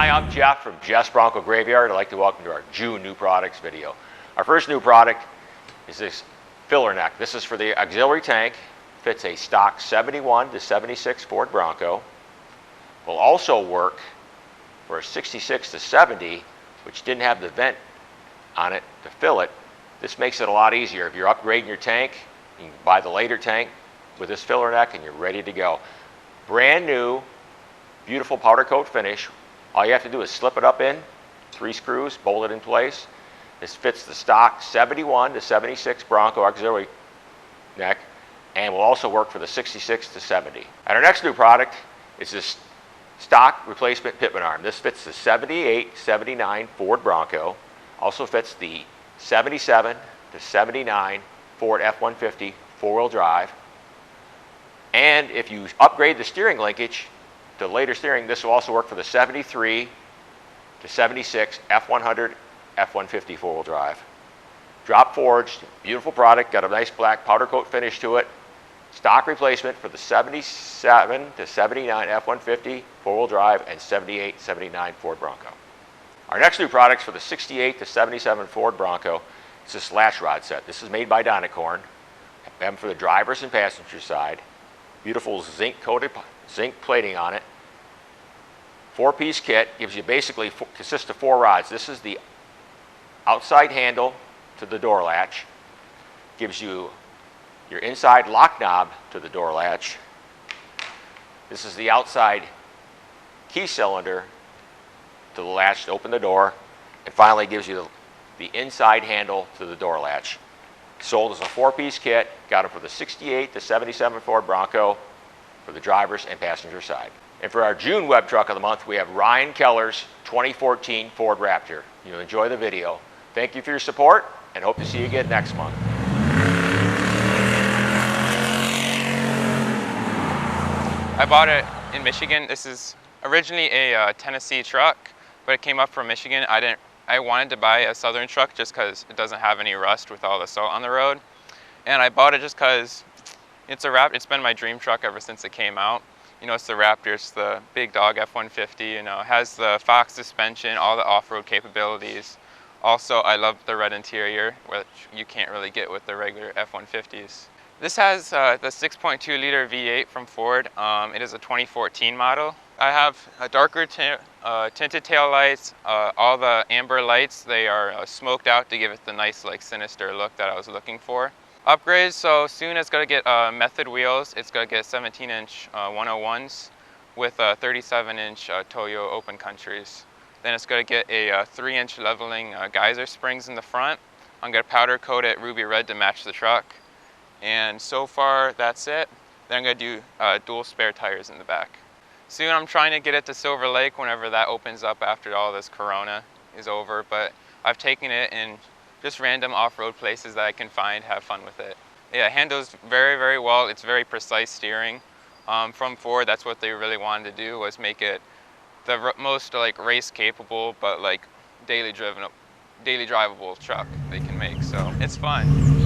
Hi, I'm Jeff from Jeff's Bronco Graveyard. I'd like to welcome to our June new products video. Our first new product is this filler neck. This is for the auxiliary tank. Fits a stock 71 to 76 Ford Bronco. Will also work for a 66 to 70, which didn't have the vent on it to fill it. This makes it a lot easier. If you're upgrading your tank, you can buy the later tank with this filler neck and you're ready to go. Brand new, beautiful powder coat finish. All you have to do is slip it up in, 3 screws, bolt it in place. This fits the stock 71 to 76 Bronco auxiliary neck and will also work for the 66 to 70. And our next new product is this stock replacement pitman arm. This fits the 78, 79 Ford Bronco. Also fits the 77 to 79 Ford F150 4-wheel drive. And if you upgrade the steering linkage to later steering, this will also work for the 73 to 76 F100 F150 4-wheel drive. Drop forged, beautiful product, got a nice black powder coat finish to it. Stock replacement for the 77 to 79 F150 4-wheel drive and 78, 79 Ford Bronco. Our next new products for the 68 to 77 Ford Bronco is this latch rod set. This is made by Donicorn. Them for the driver's and passenger side. Beautiful zinc-coated zinc plating on it. 4-piece kit gives you basically consists of 4 rods. This is the outside handle to the door latch. Gives you your inside lock knob to the door latch. This is the outside key cylinder to the latch to open the door. And finally gives you the inside handle to the door latch. Sold as a 4-piece kit. Got it for the 68 to 77 Ford Bronco for the driver's and passenger side. And for our June web truck of the month, we have Ryan Keller's 2014 Ford Raptor. You'll enjoy the video. Thank you for your support and hope to see you again next month. I bought it in Michigan. This is originally a Tennessee truck, but it came up from Michigan. I wanted to buy a southern truck just because it doesn't have any rust with all the salt on the road. And I bought it just because it's been my dream truck ever since it came out. You know, it's the Raptor, it's the big dog F-150, you know, it has the Fox suspension, all the off-road capabilities. Also, I love the red interior, which you can't really get with the regular F-150s. This has the 6.2 liter V8 from Ford. It is a 2014 model. I have a darker tinted tail lights. All the amber lights, they are smoked out to give it the nice, like, sinister look that I was looking for. Upgrades, so soon it's going to get method wheels. It's going to get 17-inch 101s with 37-inch Toyo Open Countries. Then it's going to get a 3-inch leveling geyser springs in the front. I'm going to powder coat it ruby red to match the truck. And so far, that's it. Then I'm going to do dual spare tires in the back. Soon I'm trying to get it to Silver Lake whenever that opens up after all this Corona is over. But I've taken it in just random off-road places that I can find, have fun with it. Yeah, it handles very, very well. It's very precise steering. From Ford, that's what they really wanted to do, was make it the most like race capable, but like daily drivable truck they can make. So it's fun.